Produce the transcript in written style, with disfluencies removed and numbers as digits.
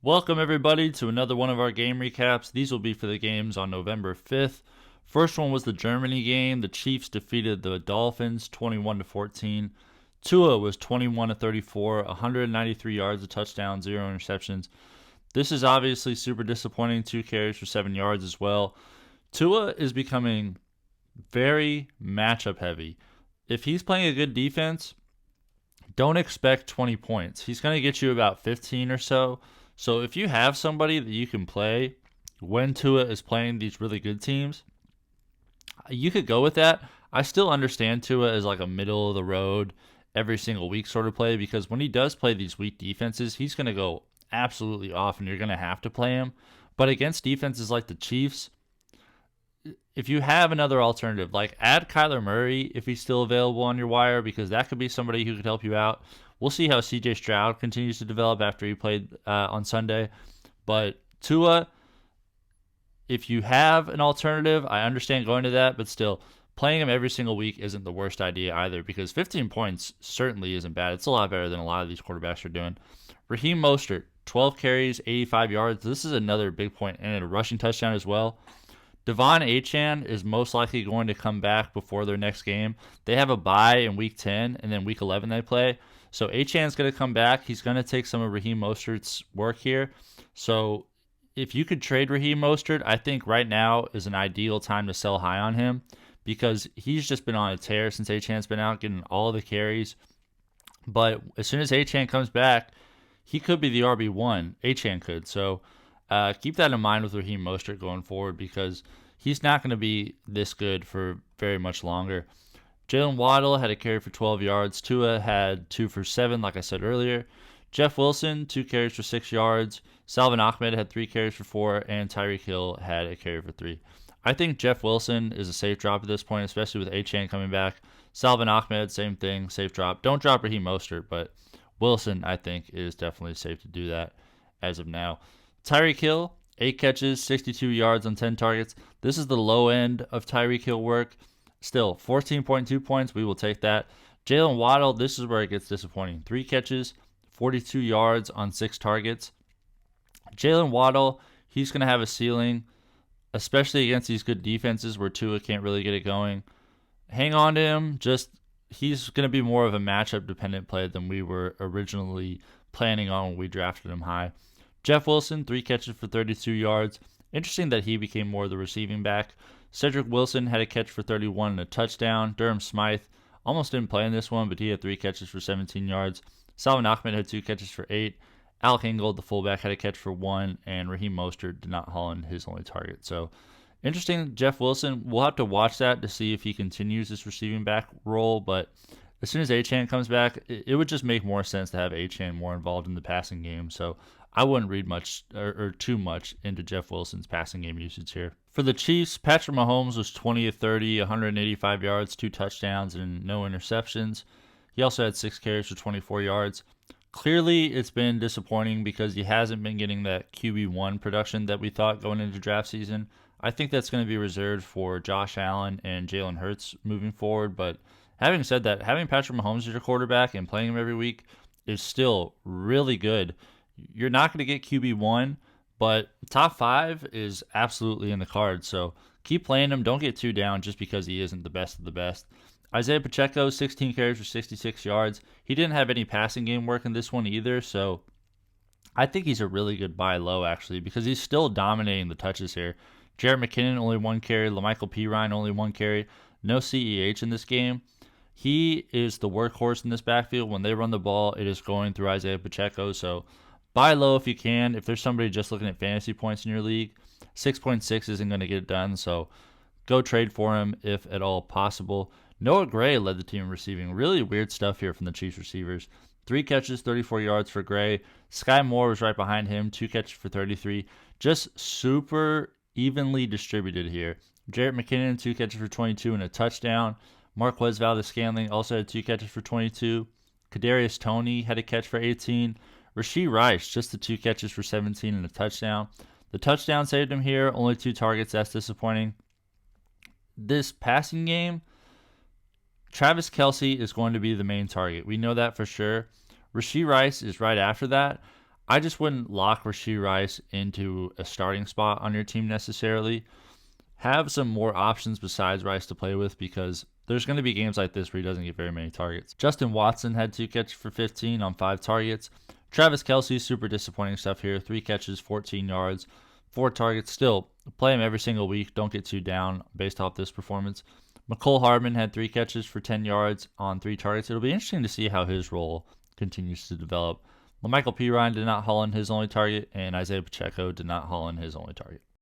Welcome, everybody, to another one of our game recaps. These will be for the games on November 5th. First one was the Germany game. The Chiefs defeated the Dolphins 21-14. Tua was 21-34, 193 yards, a touchdown, 0 interceptions. This is obviously super disappointing. 2 carries for 7 yards as well. Tua is becoming very matchup heavy. If he's playing a good defense, don't expect 20 points. He's going to get you about 15 or so. So if you have somebody that you can play when Tua is playing these really good teams, you could go with that. I still understand Tua as like a middle of the road, every single week sort of play, because when he does play these weak defenses, he's going to go absolutely off and you're going to have to play him. But against defenses like the Chiefs, if you have another alternative, like add Kyler Murray if he's still available on your wire, because that could be somebody who could help you out. We'll see how C.J. Stroud continues to develop after he played on Sunday. But Tua, if you have an alternative, I understand going to that, but still, playing him every single week isn't the worst idea either, because 15 points certainly isn't bad. It's a lot better than a lot of these quarterbacks are doing. Raheem Mostert, 12 carries, 85 yards. This is another big point, and a rushing touchdown as well. Devon Achane is most likely going to come back before their next game. They have a bye in Week 10, and then Week 11 they play. So Achane's going to come back. He's going to take some of Raheem Mostert's work here. So if you could trade Raheem Mostert, I think right now is an ideal time to sell high on him, because he's just been on a tear since Achane's been out, getting all the carries. But as soon as Achane comes back, he could be the RB1. Achane could. So keep that in mind with Raheem Mostert going forward, because he's not going to be this good for very much longer. Jaylen Waddle had a carry for 12 yards. Tua had 2 for 7, like I said earlier. Jeff Wilson, 2 carries for 6 yards. Salvon Ahmed had 3 carries for 4, and Tyreek Hill had a carry for 3. I think Jeff Wilson is a safe drop at this point, especially with Achane coming back. Salvon Ahmed, same thing, safe drop. Don't drop Raheem Mostert, but Wilson, I think, is definitely safe to do that as of now. Tyreek Hill, 8 catches, 62 yards on 10 targets. This is the low end of Tyreek Hill work. Still, 14.2 points, we will take that. Jaylen Waddle, this is where it gets disappointing. 3 catches, 42 yards on 6 targets. Jaylen Waddle, he's going to have a ceiling, especially against these good defenses where Tua can't really get it going. Hang on to him. He's going to be more of a matchup-dependent play than we were originally planning on when we drafted him high. Jeff Wilson, 3 catches for 32 yards. Interesting that he became more of the receiving back. Cedrick Wilson had a catch for 31 and a touchdown. Durham Smythe almost didn't play in this one, but he had 3 catches for 17 yards. Salvon Ahmed had 2 catches for 8. Alec Ingold, the fullback, had a catch for 1, and Raheem Mostert did not haul in his only target. So, interesting, Jeff Wilson. We'll have to watch that to see if he continues this receiving back role, but as soon as Achane comes back, it would just make more sense to have Achane more involved in the passing game. So, I wouldn't read much or too much into Jeff Wilson's passing game usage here. For the Chiefs, Patrick Mahomes was 20-30, 185 yards, 2 touchdowns, and no interceptions. He also had 6 carries for 24 yards. Clearly, it's been disappointing because he hasn't been getting that QB1 production that we thought going into draft season. I think that's going to be reserved for Josh Allen and Jalen Hurts moving forward. But having said that, having Patrick Mahomes as your quarterback and playing him every week is still really good. You're not going to get QB1, but top 5 is absolutely in the cards. So keep playing him. Don't get too down just because he isn't the best of the best. Isiah Pacheco, 16 carries for 66 yards. He didn't have any passing game work in this one either, so I think he's a really good buy low, actually, because he's still dominating the touches here. Jerick McKinnon, only 1 carry. LaMichael Pirine, only 1 carry. No CEH in this game. He is the workhorse in this backfield. When they run the ball, it is going through Isiah Pacheco, so buy low if you can. If there's somebody just looking at fantasy points in your league, 6.6 isn't going to get it done, so go trade for him if at all possible. Noah Gray led the team in receiving. Really weird stuff here from the Chiefs receivers. 3 catches, 34 yards for Gray. Skyy Moore was right behind him, 2 catches for 33. Just super evenly distributed here. Jerick McKinnon, 2 catches for 22 and a touchdown. Marquez Valdes-Scantling also had 2 catches for 22. Kadarius Toney had a catch for 18. Rashee Rice, just the 2 catches for 17 and a touchdown. The touchdown saved him here. Only 2 targets. That's disappointing. This passing game, Travis Kelce is going to be the main target. We know that for sure. Rashee Rice is right after that. I just wouldn't lock Rashee Rice into a starting spot on your team necessarily. Have some more options besides Rice to play with because there's going to be games like this where he doesn't get very many targets. Justin Watson had 2 catches for 15 on 5 targets. Travis Kelce, super disappointing stuff here. 3 catches, 14 yards, 4 targets. Still, play him every single week. Don't get too down based off this performance. Mecole Hardman had 3 catches for 10 yards on 3 targets. It'll be interesting to see how his role continues to develop. Michael P. Ryan did not haul in his only target, and Isiah Pacheco did not haul in his only target.